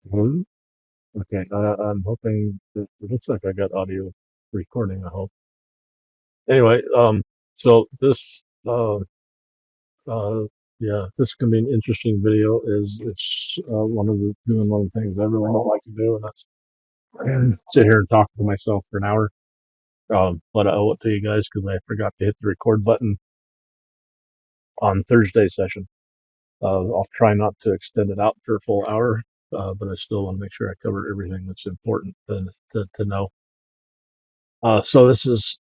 Hmm? Okay, I'm hoping it looks like I got audio recording. I hope. Anyway, so uh, yeah, this can be an interesting video. It's one of the things I really don't like to do, and that's sit here and talk to myself for an hour. But I owe it to you guys because I forgot to hit the record button on Thursday's session. I'll try not to extend it out for a full hour, but I still want to make sure I cover everything that's important to know. So this is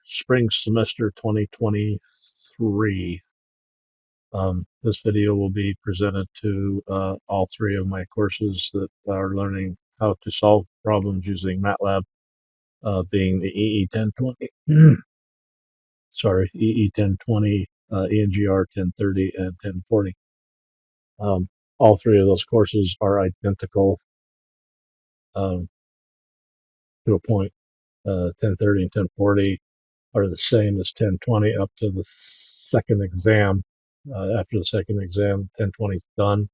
spring semester 2023. This video will be presented to all three of my courses that are learning how to solve problems using MATLAB, being the EE1020, sorry, EE1020, ENGR 1030, and 1040. Um, all three of those courses are identical um, to a point. 1030 and 1040 are the same as 1020 up to the second exam. After the second exam, 1020 is done.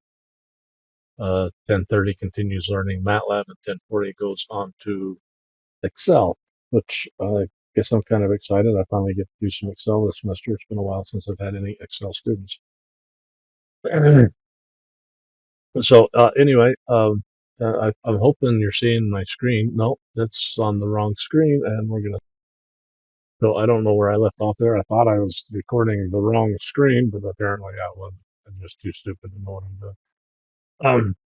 1030 continues learning MATLAB, and 1040 goes on to Excel, which I guess I'm kind of excited. I finally get to do some Excel this semester. It's been a while since I've had any Excel students. So anyway, I'm hoping you're seeing my screen. No, that's on the wrong screen, and we're gonna. So I don't know where I left off there. I thought I was recording the wrong screen, but apparently I wasn't. I'm just too stupid to know what I'm doing.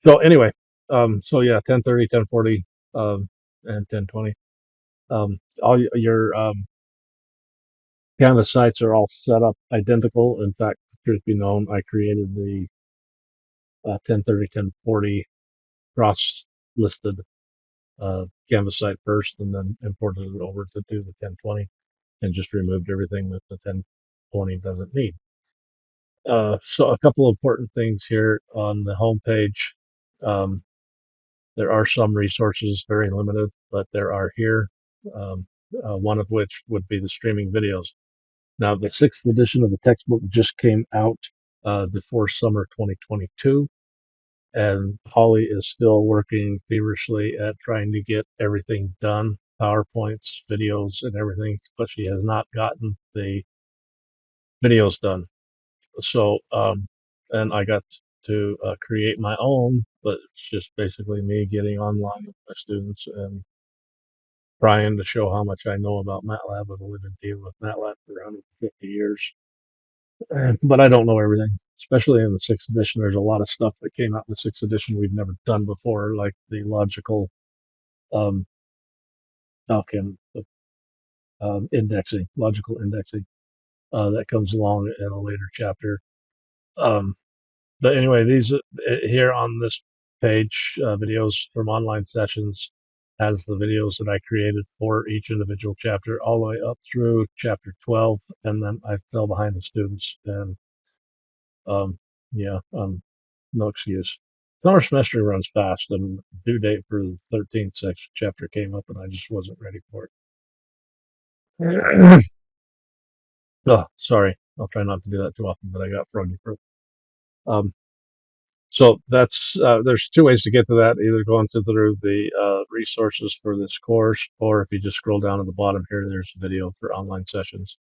So anyway, so yeah, 1030, 1040, and 1020. All your Canvas sites are all set up identical. In fact, truth be known, I created the 1030, 1040 cross-listed Canvas site first, and then imported it over to do the 1020, and just removed everything that the 1020 doesn't need. So a couple of important things here on the home page. Um, There are some resources, very limited, but there are here. Um, one of which would be the streaming videos. Now, the sixth edition of the textbook just came out before summer 2022, and Holly is still working feverishly at trying to get everything done, PowerPoints, videos, and everything, but she has not gotten the videos done. So, and I got to create my own, but it's just basically me getting online with my students and trying to show how much I know about MATLAB. I've only been dealing with MATLAB for 150 years, but I don't know everything. Especially in the sixth edition, there's a lot of stuff that came out in the sixth edition we've never done before, like the logical um, outcome indexing, logical indexing that comes along in a later chapter. Um, But anyway, these here on this page, videos from online sessions, has the videos that I created for each individual chapter, all the way up through chapter 12, and then I fell behind the students, and um, yeah, no excuse. Summer semester runs fast, and due date for the 13th section chapter came up, and I just wasn't ready for it. Oh, sorry. I'll try not to do that too often, but I got froggy throat. Um, So that's there's two ways to get to that. Either going through the resources for this course, or if you just scroll down at the bottom here, there's a video for online sessions.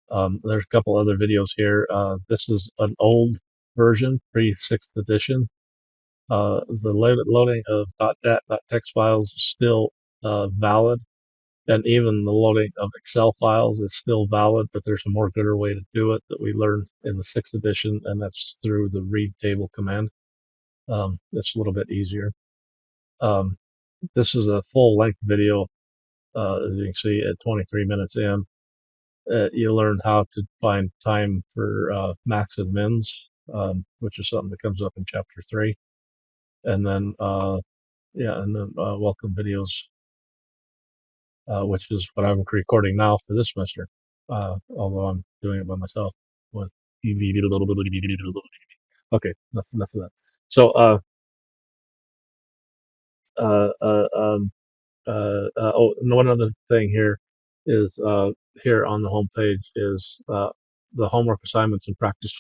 There's a couple other videos here. This is an old version, pre sixth edition. The loading of .dat .text files is still valid, and even the loading of Excel files is still valid. But there's a more gooder way to do it that we learned in the sixth edition, and that's through the read table command. It's a little bit easier. Um, this is a full length video. As you can see, at 23 minutes in, you learn how to find time for max and mins, which is something that comes up in chapter 3. And then, yeah, and then welcome videos, which is what I'm recording now for this semester, although I'm doing it by myself. With okay, enough of that. So, uh, uh, um, oh, and one other thing here is here on the homepage is the homework assignments and practice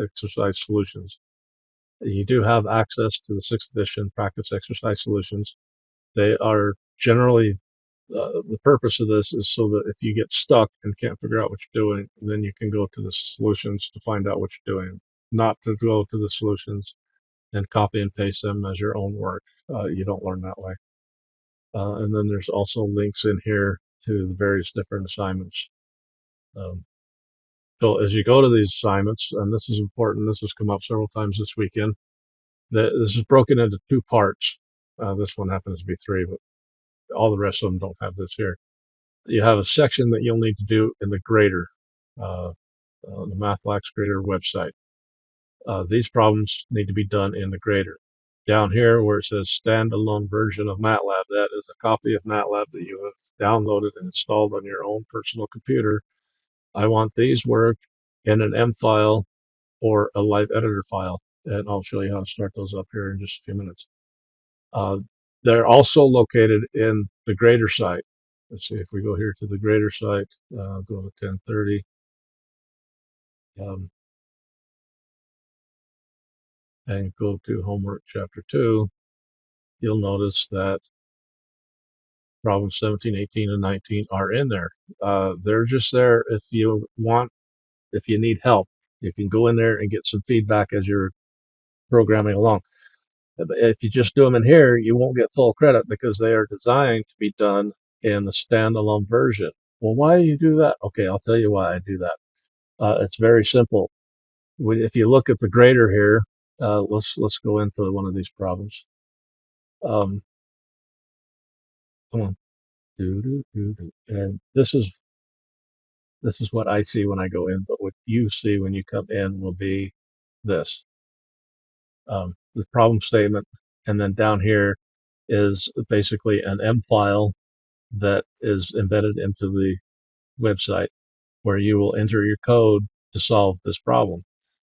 exercise solutions. You do have access to the 6th edition practice exercise solutions. They are generally, the purpose of this is so that if you get stuck and can't figure out what you're doing, then you can go to the solutions to find out what you're doing, not to go to the solutions and copy and paste them as your own work. You don't learn that way. And then there's also links in here to the various different assignments. Um, so as you go to these assignments, and this is important, this has come up several times this weekend, this is broken into 2 parts. This one happens to be 3, but all the rest of them don't have this here. You have a section that you'll need to do in the grader, uh, the MathLax grader website. These problems need to be done in the grader. Down here where it says standalone version of MATLAB, that is a copy of MATLAB that you have downloaded and installed on your own personal computer. I want these work in an M file or a live editor file, and I'll show you how to start those up here in just a few minutes. They're also located in the grader site. Let's see if we go here to the grader site, go to 1030. And go to homework chapter 2, you'll notice that problems 17, 18, and 19 are in there. They're just there if you want, if you need help. You can go in there and get some feedback as you're programming along. If you just do them in here, you won't get full credit because they are designed to be done in the standalone version. Well, why do you do that? Okay, I'll tell you why I do that. It's very simple. If you look at the grader here, let's go into one of these problems. Come on. And this is what I see when I go in, but what you see when you come in will be this, the problem statement, and then down here is basically an M file that is embedded into the website where you will enter your code to solve this problem.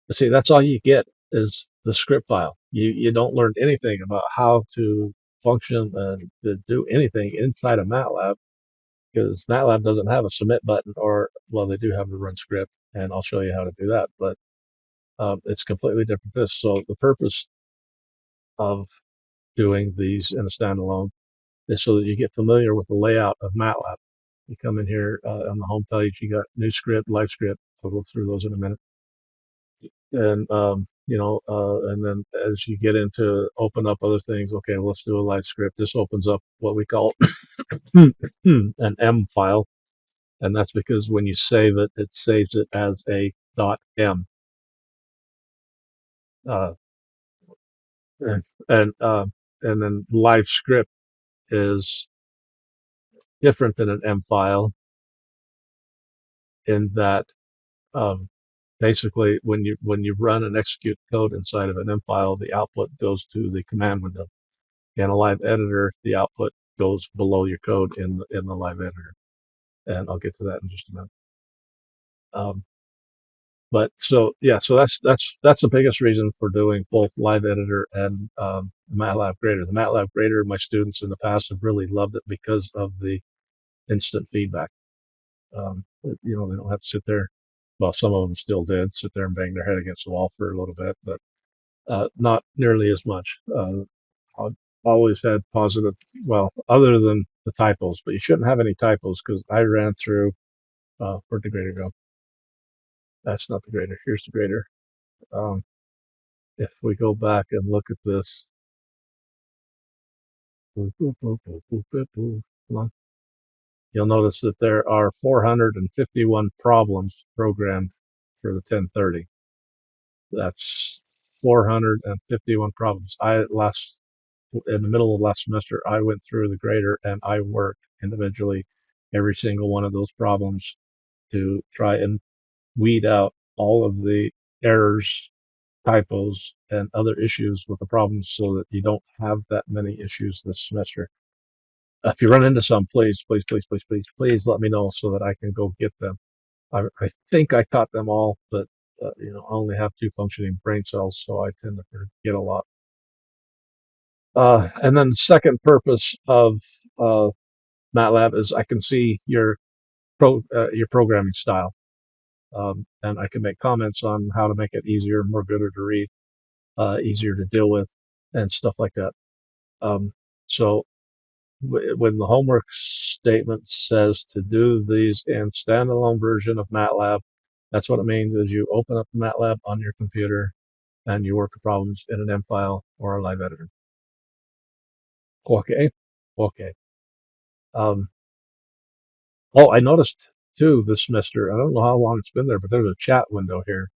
But see, that's all you get is the script file. You don't learn anything about how to function and to do anything inside of MATLAB, because MATLAB doesn't have a submit button, or, well, they do have the run script, and I'll show you how to do that, but it's completely different this. So the purpose of doing these in a standalone is so that you get familiar with the layout of MATLAB. You come in here on the home page, you got new script, live script. I'll go through those in a minute. And, and then as you get into open up other things, okay, well, let's do a live script. This opens up what we call an M file. And that's because when you save it, it saves it as a .m. Uh, and then live script is different than an M file in that basically when you run and execute code inside of an M file, the output goes to the command window. In a live editor, the output goes below your code in the live editor, and I'll get to that in just a minute. But so yeah, so that's the biggest reason for doing both live editor and MATLAB grader. The MATLAB grader, my students in the past have really loved it because of the instant feedback. They don't have to sit there. Well, some of them still did sit there and bang their head against the wall for a little bit, but not nearly as much. I've always had positive, well, other than the typos, but you shouldn't have any typos because I ran through, where'd the grader go? That's not the grader. Here's the grader. If we go back and look at this, you'll notice that there are 451 problems programmed for the 1030. That's 451 problems. In the middle of last semester, I went through the grader and I worked individually every single one of those problems to try and weed out all of the errors, typos, and other issues with the problems so that you don't have that many issues this semester. If you run into some, please let me know so that I can go get them. I think I caught them all, but I only have 2 functioning brain cells, so I tend to forget a lot. And then the second purpose of MATLAB is I can see your programming style, and I can make comments on how to make it easier, more gooder to read. easier to deal with, and stuff like that. So when the homework statement says to do these in standalone version of MATLAB, that's what it means is you open up the MATLAB on your computer and you work the problems in an M file or a live editor. Okay. Okay. Um, oh, I noticed too this semester, I don't know how long it's been there, but there's a chat window here.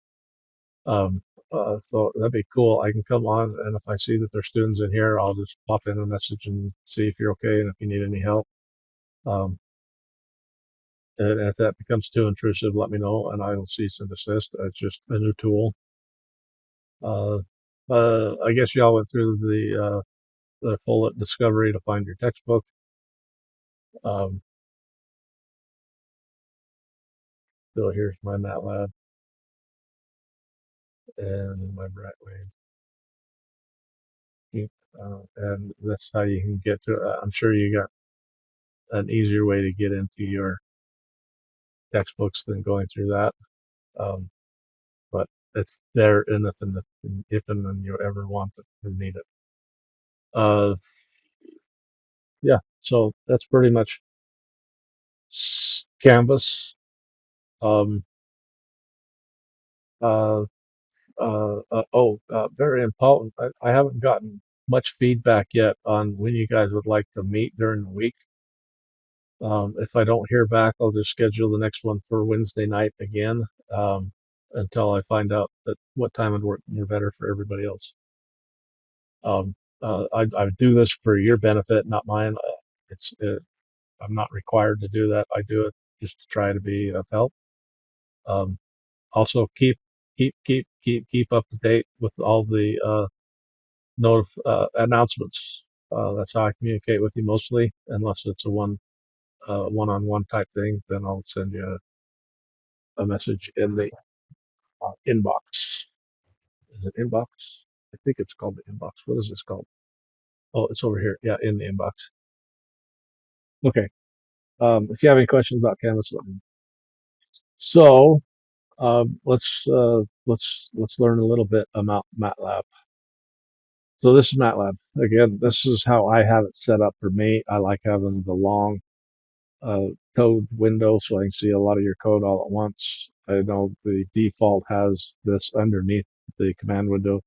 So that'd be cool. I can come on, and if I see that there's students in here, I'll just pop in a message and see if you're okay and if you need any help. Um, and if that becomes too intrusive, let me know, and I will cease and desist. It's just a new tool. Uh, I guess y'all went through the full discovery to find your textbook. Um, so here's my MATLAB and my Brightwave. And that's how you can get to it. I'm sure you got an easier way to get into your textbooks than going through that. Um, but it's there and if and when you ever want it or need it. Uh, yeah, so that's pretty much Canvas. Um, uh, Very important. I haven't gotten much feedback yet on when you guys would like to meet during the week. If I don't hear back, I'll just schedule the next one for Wednesday night again, until I find out that what time would work more better for everybody else. I do this for your benefit, not mine. I'm not required to do that. I do it just to try to be of help. Um, Also keep up to date with all the announcements. That's how I communicate with you mostly, unless it's a one-on-one type thing. Then I'll send you a message in the inbox. Is it inbox? I think it's called the inbox. What is this called? Oh, it's over here. Yeah, in the inbox. Okay. If you have any questions about Canvas, let me know. So let's learn a little bit about MATLAB. So this is MATLAB. Again, this is how I have it set up for me. I like having the long uh, code window so I can see a lot of your code all at once. I know the default has this underneath the command window.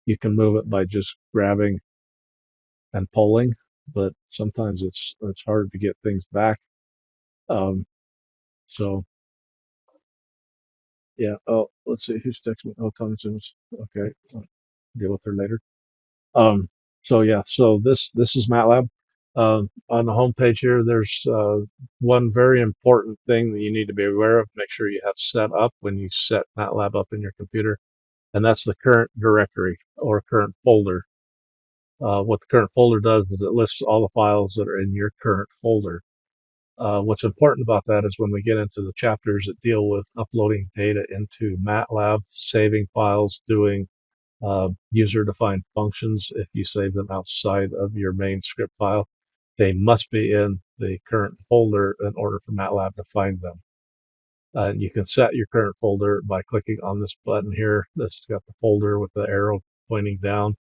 You can move it by just grabbing and pulling, but sometimes it's hard to get things back. Um, so yeah. Oh, let's see who's texting me. Oh, Tony Sims. Okay, I'll deal with her later. Um, so yeah, so this is MATLAB. On the home page here, there's one very important thing that you need to be aware of. Make sure you have set up when you set MATLAB up in your computer, and that's the current directory or current folder. What the current folder does is it lists all the files that are in your current folder. What's important about that is when we get into the chapters that deal with uploading data into MATLAB, saving files, doing user-defined functions, if you save them outside of your main script file, they must be in the current folder in order for MATLAB to find them. And you can set your current folder by clicking on this button here. That's got the folder with the arrow pointing down,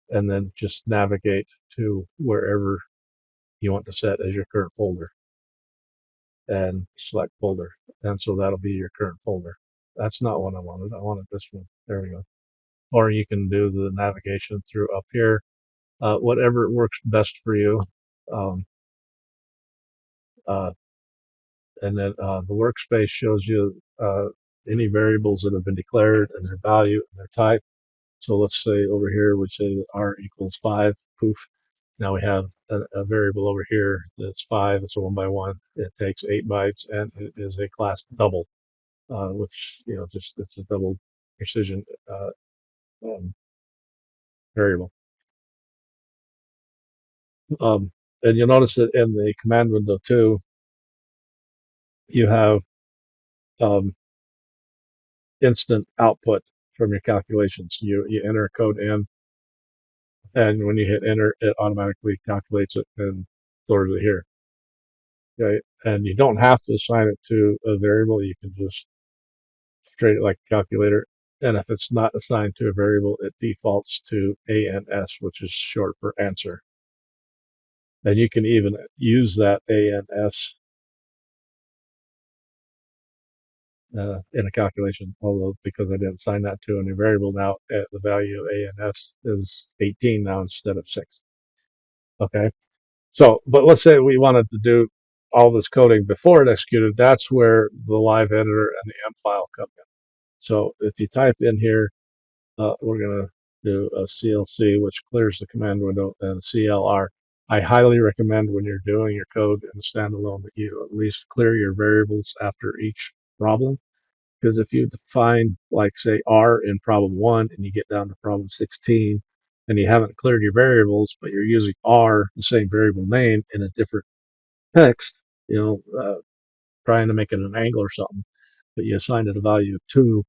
and then just navigate to wherever you want to set as your current folder and select folder. And so that'll be your current folder. That's not what I wanted. I wanted this one. There we go. Or you can do the navigation through up here, whatever works best for you. Um, uh, and then the workspace shows you any variables that have been declared and their value and their type. So let's say over here we say that r equals 5. Poof. Now we have a variable over here that's 5. It's a 1 by 1. It takes 8 bytes and it is a class double, which just it's a double precision um, variable. Um, and you'll notice that in the command window too, you have um, instant output from your calculations. You enter a code in, and when you hit enter, it automatically calculates it and stores it here. Okay, and you don't have to assign it to a variable. You can just treat it like a calculator. And if it's not assigned to a variable, it defaults to ANS, which is short for answer. And you can even use that ANS in a calculation, although because I didn't assign that to any variable now, the value of ANS is 18 now instead of 6. Okay. So, but let's say we wanted to do all this coding before it executed. That's where the live editor and the M file come in. So if you type in here, we're going to do a CLC, which clears the command window, and CLR. I highly recommend when you're doing your code in a standalone that you at least clear your variables after each problem. Because if you define, like, say, R in problem 1 and you get down to problem 16 and you haven't cleared your variables, but you're using R, the same variable name, in a different text, trying to make it an angle or something, but you assigned it a value of 2,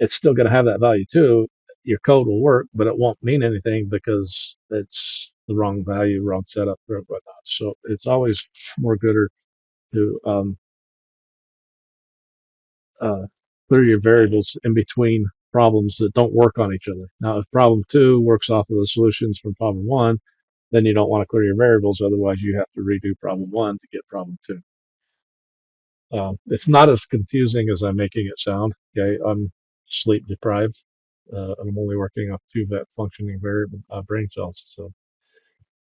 it's still going to have that value 2. Your code will work, but it won't mean anything because it's the wrong value, wrong setup, or whatnot. So it's always more gooder to uh, clear your variables in between problems that don't work on each other. Now, if problem 2 works off of the solutions from problem 1, then you don't want to clear your variables. Otherwise, you have to redo problem 1 to get problem 2. It's not as confusing as I'm making it sound. Okay, I'm sleep deprived. I'm only working off 2 functioning variable brain cells. So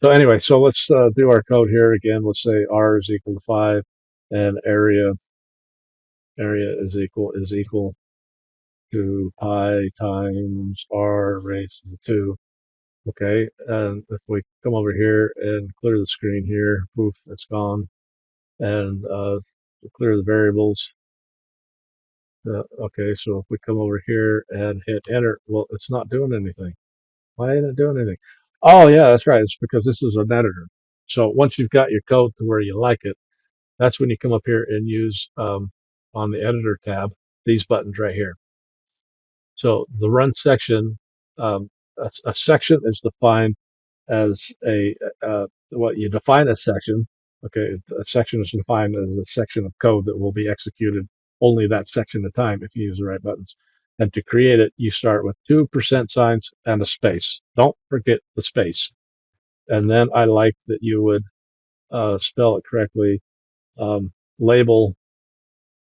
anyway, so let's do our code here again. Let's say R is equal to 5, and area is equal to pi times R raised to the 2. Okay, and if we come over here and clear the screen here, poof, it's gone. And clear the variables. Okay, so if we come over here and hit enter, well, it's not doing anything. Why ain't it doing anything? Oh, yeah, that's right. It's because this is an editor. So once you've got your code to where you like it, that's when you come up here and use on the editor tab these buttons right here. So the run section, a section is defined as what you define a section. Okay, a section is defined as a section of code that will be executed only that section at a time if you use the right buttons. And to create it, you start with 2% signs and a space. Don't forget the space. And then I like that you would spell it correctly, label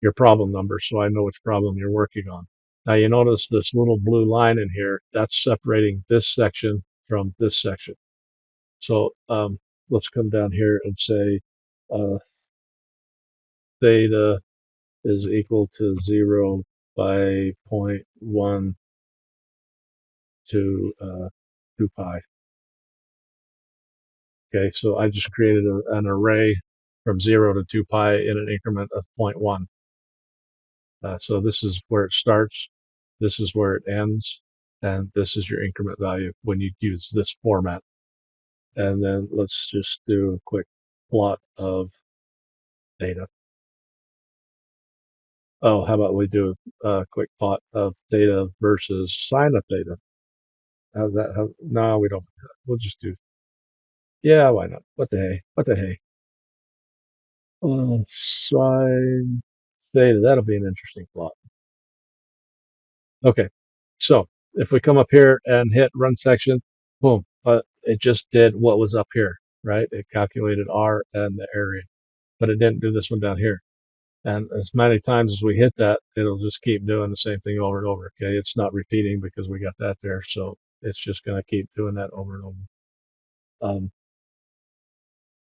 your problem number so I know which problem you're working on. Now you notice this little blue line in here, that's separating this section from this section. So let's come down here and say theta is equal to 0 by 0.1 to 2 pi. Okay, so I just created an array from 0 to 2 pi in an increment of 0.1. So this is where it starts, this is where it ends, and this is your increment value when you use this format. And then let's just do a quick plot of theta. Oh, how about we do a quick plot of theta versus sine of theta? How's that? No, we don't. We'll just do. Yeah, why not? What the hey? What the hey? Sine theta. That'll be an interesting plot. Okay, so if we come up here and hit run section, boom, it just did what was up here, right? It calculated R and the area, but it didn't do this one down here. And as many times as we hit that, it'll just keep doing the same thing over and over. Okay, it's not repeating because we got that there, so it's just going to keep doing that over and over.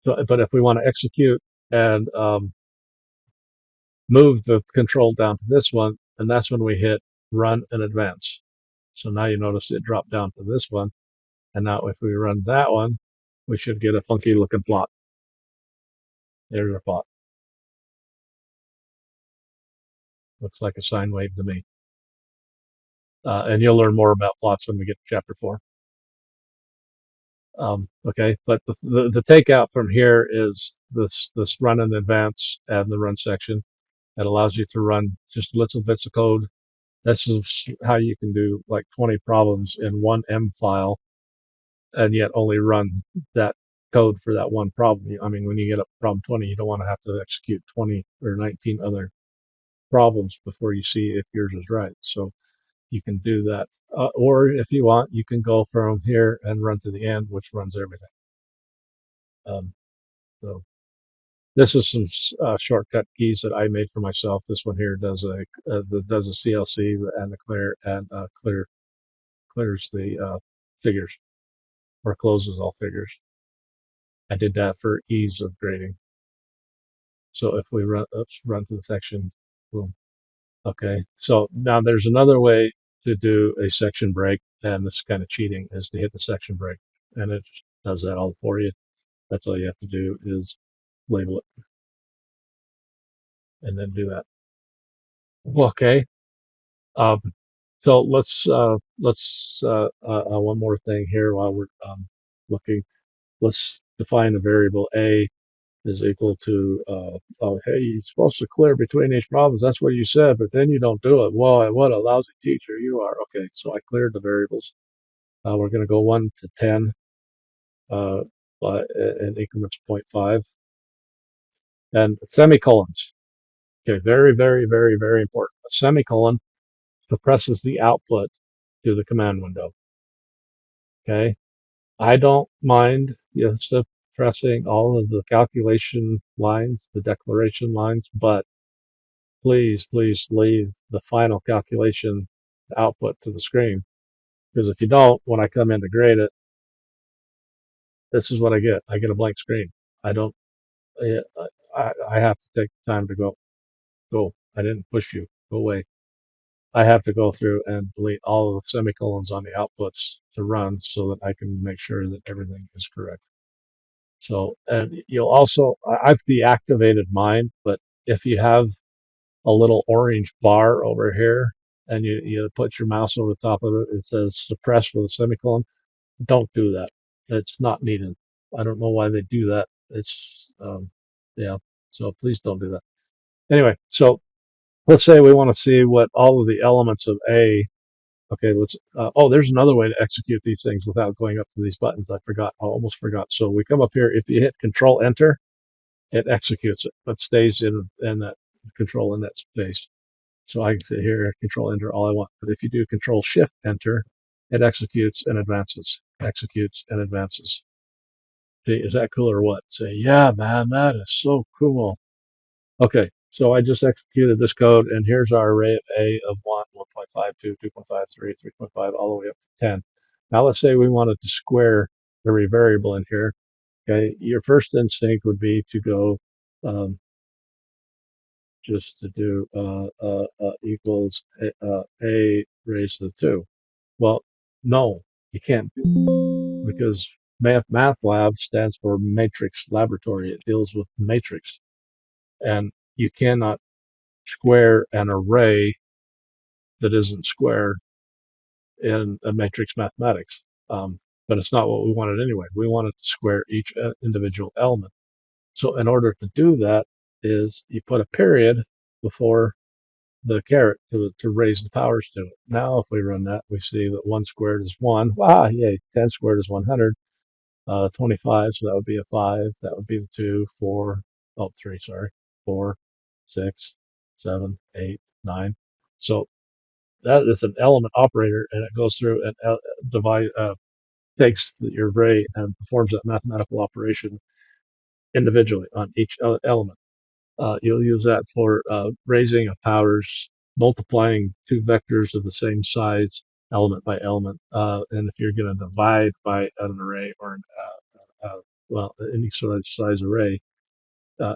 But if we want to execute and move the control down to this one, and that's when we hit run and advance. So now you notice it dropped down to this one, and now if we run that one, we should get a funky looking plot. There's our plot. Looks like a sine wave to me. And you'll learn more about plots when we get to chapter 4. Okay, but the takeout from here is this run and advance and the run section. It allows you to run just little bits of code. This is how you can do like 20 problems in one M file and yet only run that code for that one problem. I mean, when you get up to problem 20, you don't want to have to execute 20 or 19 other problems before you see if yours is right. So you can do that. Or if you want, you can go from here and run to the end, which runs everything. Um, so this is some shortcut keys that I made for myself. This one here does a CLC and a clear and clears the figures or closes all figures. I did that for ease of grading. So if we run to the section, boom. Okay. So now there's another way to do a section break, and this is kind of cheating, is to hit the section break, and it does that all for you. That's all you have to do is label it and then do that. Okay. Um, so let's one more thing here while we're looking. Let's define a variable A is equal to, oh, hey, you're supposed to clear between each problems. That's what you said, but then you don't do it. Whoa, what a lousy teacher you are. Okay, so I cleared the variables. We're going to go 1 to 10 uh, in increments 0.5. And semicolons. Okay, very, very, very, very important. A semicolon suppresses the output to the command window. Okay, I don't mind suppressing all of the calculation lines, the declaration lines, but please, please leave the final calculation output to the screen. Because if you don't, when I come in to grade it, this is what I get. I get a blank screen. I don't, I have to take the time to go. I didn't push you. Go away. I have to go through and delete all of the semicolons on the outputs to run so that I can make sure that everything is correct. So, and you'll also, I've deactivated mine, but if you have a little orange bar over here and you put your mouse over the top of it, it says suppress with a semicolon. Don't do that. It's not needed. I don't know why they do that. It's, yeah, so please don't do that. Anyway, so let's say we want to see what all of the elements of A. Okay, oh, there's another way to execute these things without going up to these buttons. I almost forgot. So we come up here, if you hit Control Enter, it executes it, but stays in that control in that space. So I can sit here, Control Enter all I want. But if you do Control Shift Enter, it executes and advances, executes and advances. See, is that cool or what? Say, yeah, man, that is so cool. Okay, so I just executed this code, and here's our array of A of 1, 1.5, 2, 2.53, 3.5, all the way up to 10. Now let's say we wanted to square every variable in here. Okay, your first instinct would be to go just to do equals A raised to the 2. Well, no, you can't do, because Math Lab stands for Matrix Laboratory. It deals with matrix, and you cannot square an array that isn't square in a matrix mathematics. But it's not what we wanted anyway. We wanted to square each individual element. So in order to do that is you put a period before the caret to raise the powers to it. Now, if we run that, we see that 1 squared is 1. Wow, yay. 10 squared is 100. 25, so that would be a 5. That would be the 2, 4, oh, 3, sorry. 4, 6, 7, 8, 9. So that is an element operator, and it goes through and takes your array and performs that mathematical operation individually on each element. You'll use that for raising of powers, multiplying two vectors of the same size, element by element. And if you're going to divide by an array or well, any sort of size array,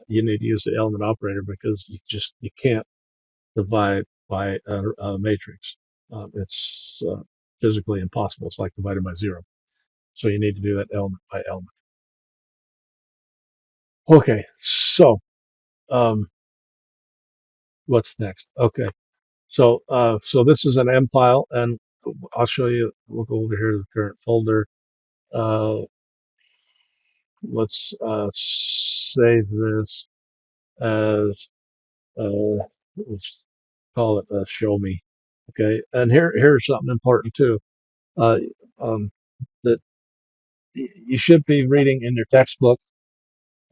you need to use the element operator, because you can't divide by a matrix. It's physically impossible. It's like dividing by 0. So you need to do that element by element. Okay, so um, what's next? Okay. So this is an M file, and I'll show you. We'll go over here to the current folder. Uh, let's save this as let's call it show me. Okay, and here's something important too. Uh, um, that you should be reading in your textbook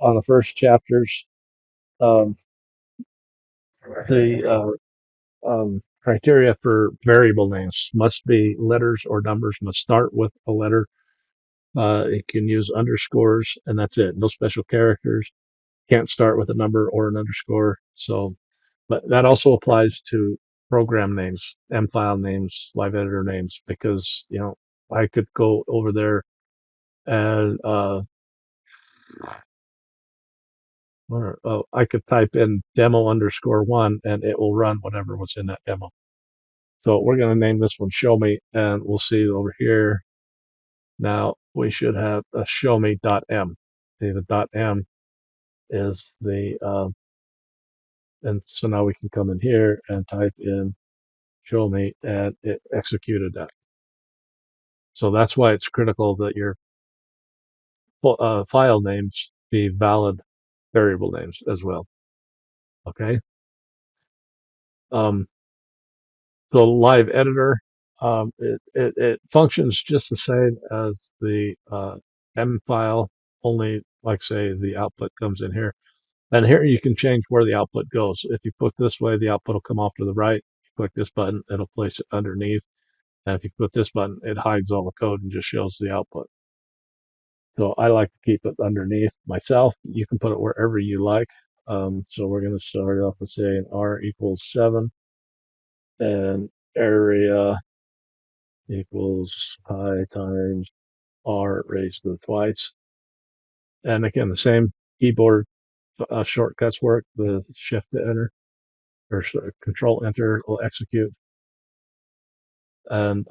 on the first chapters. Um, the criteria for variable names must be letters or numbers, must start with a letter. It can use underscores, and that's it. No special characters. Can't start with a number or an underscore. So, but that also applies to program names, M file names, live editor names, because I could go over there and I could type in demo underscore one, and it will run whatever was in that demo. So we're going to name this one show me, and we'll see over here. Now we should have a show me.m. See, the .m is and so now we can come in here and type in show me, and it executed that. So that's why it's critical that your file names be valid variable names as well. Okay. Um, so live editor, it functions just the same as the M file, only like say the output comes in here. And here you can change where the output goes. If you put this way, the output will come off to the right. You click this button, it'll place it underneath. And if you put this button, it hides all the code and just shows the output. So I like to keep it underneath myself. You can put it wherever you like. So we're going to start off with saying R equals 7 and area equals pi times R raised to the twice. And again, the same keyboard shortcuts work. The shift to enter or control enter will execute. And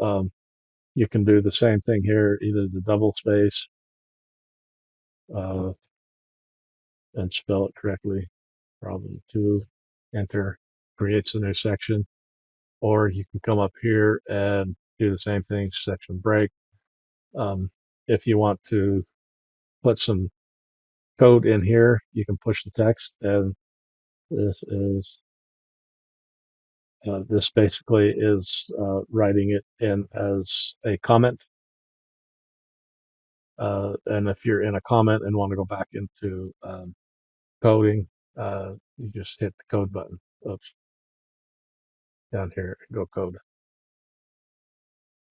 you can do the same thing here, either the double space uh, and spell it correctly. Problem 2, enter, creates a new section. Or you can come up here and do the same thing, section break. If you want to put some code in here, you can push the text, and this is this basically is writing it in as a comment. And if you're in a comment and want to go back into coding, you just hit the code button. Oops, down here, go code.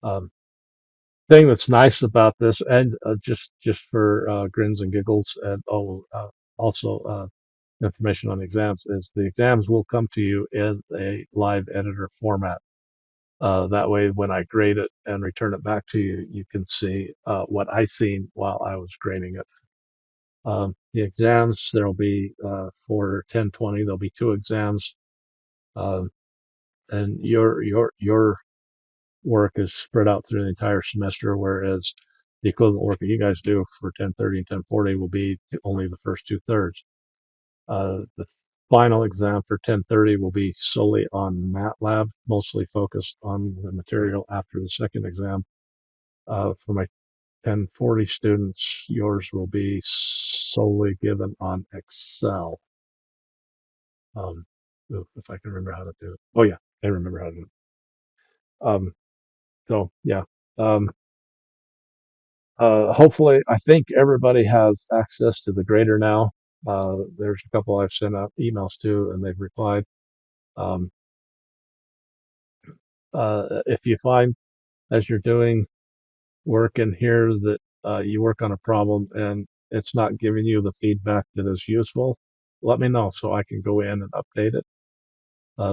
Um, thing that's nice about this, and just for grins and giggles, and also information on the exams, is the exams will come to you in a live editor format. That way, when I grade it and return it back to you, you can see what I seen while I was grading it. The exams, there'll be for 1020, there'll be 2 exams, um, and your work is spread out through the entire semester, whereas the equivalent work that you guys do for 1030 and 1040 will be only the first 2/3. The final exam for 1030 will be solely on MATLAB, mostly focused on the material after the second exam. For my 1040 students, yours will be solely given on Excel. If I can remember how to do it. Oh yeah, I remember how to do it. So yeah. Um, Hopefully, I think everybody has access to the grader now. There's a couple I've sent out emails to, and they've replied. Um, if you find as you're doing work in here that you work on a problem and it's not giving you the feedback that is useful, let me know so I can go in and update it.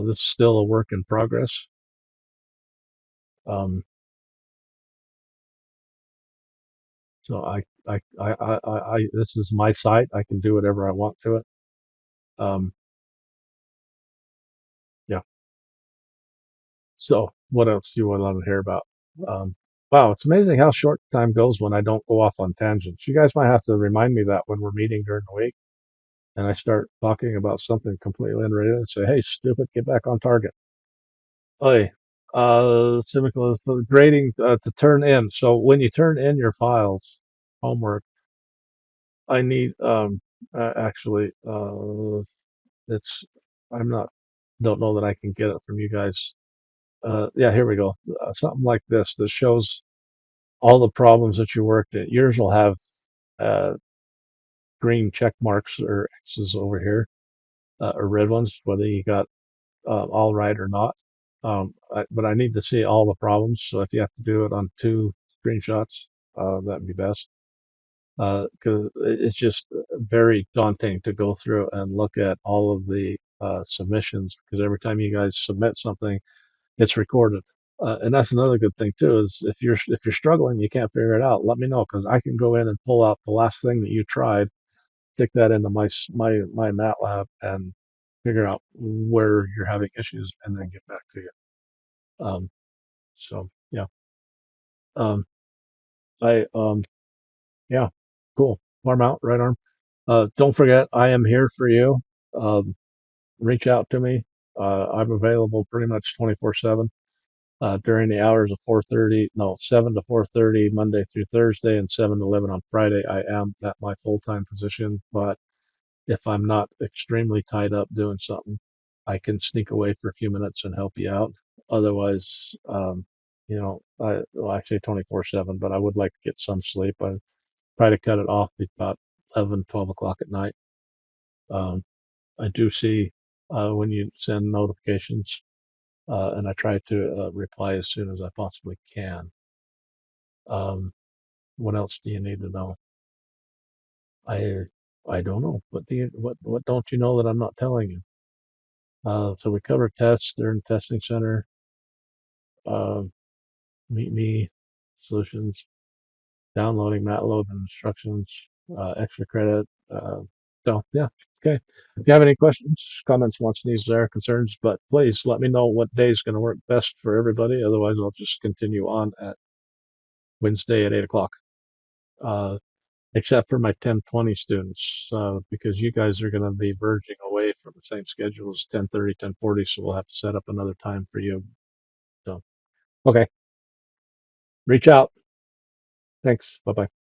This is still a work in progress. Um, so this is my site. I can do whatever I want to it. Um, yeah. So what else do you want to hear about? Um, wow, it's amazing how short time goes when I don't go off on tangents. You guys might have to remind me that when we're meeting during the week and I start talking about something completely unrelated and say, hey, stupid, get back on target. Hey, typical is the grading to turn in. So when you turn in your files, homework, I need, actually, it's, I'm not, don't know that I can get it from you guys. Yeah, here we go. Something like this that shows all the problems that you worked at. Yours will have uh, green check marks or X's over here, or red ones, whether you got all right or not. But I need to see all the problems. So if you have to do it on two screenshots, that'd be best. Because it's just very daunting to go through and look at all of the submissions. Because every time you guys submit something, it's recorded. And that's another good thing too. Is if you're struggling, you can't figure it out. Let me know because I can go in and pull out the last thing that you tried, stick that into my MATLAB, and figure out where you're having issues, and then get back to you. Um, so yeah, um, I yeah, cool. Arm out, right arm. Don't forget, I am here for you. Um, Reach out to me. I'm available pretty much 24/7 during the hours of 4:30, no, 7 to 4:30 Monday through Thursday, and 7 to 11 on Friday. I am at my full-time position, but if I'm not extremely tied up doing something, I can sneak away for a few minutes and help you out. Otherwise, well, I say 24/7, but I would like to get some sleep. I try to cut it off at about 11, 12 o'clock at night. Um, I do see when you send notifications, and I try to reply as soon as I possibly can. Um, what else do you need to know? I I don't know. What don't you know that I'm not telling you? So we cover tests. They're in the testing center. Uh, Meet me solutions, downloading MATLAB instructions, extra credit. So yeah, okay. If you have any questions, comments, wants, needs, there, concerns, but please let me know what day is going to work best for everybody. Otherwise, I'll just continue on at Wednesday at 8 o'clock. Uh, except for my 1020 students, because you guys are going to be verging away from the same schedule as 1030, 1040, so we'll have to set up another time for you. So, okay, reach out. Thanks. Bye bye.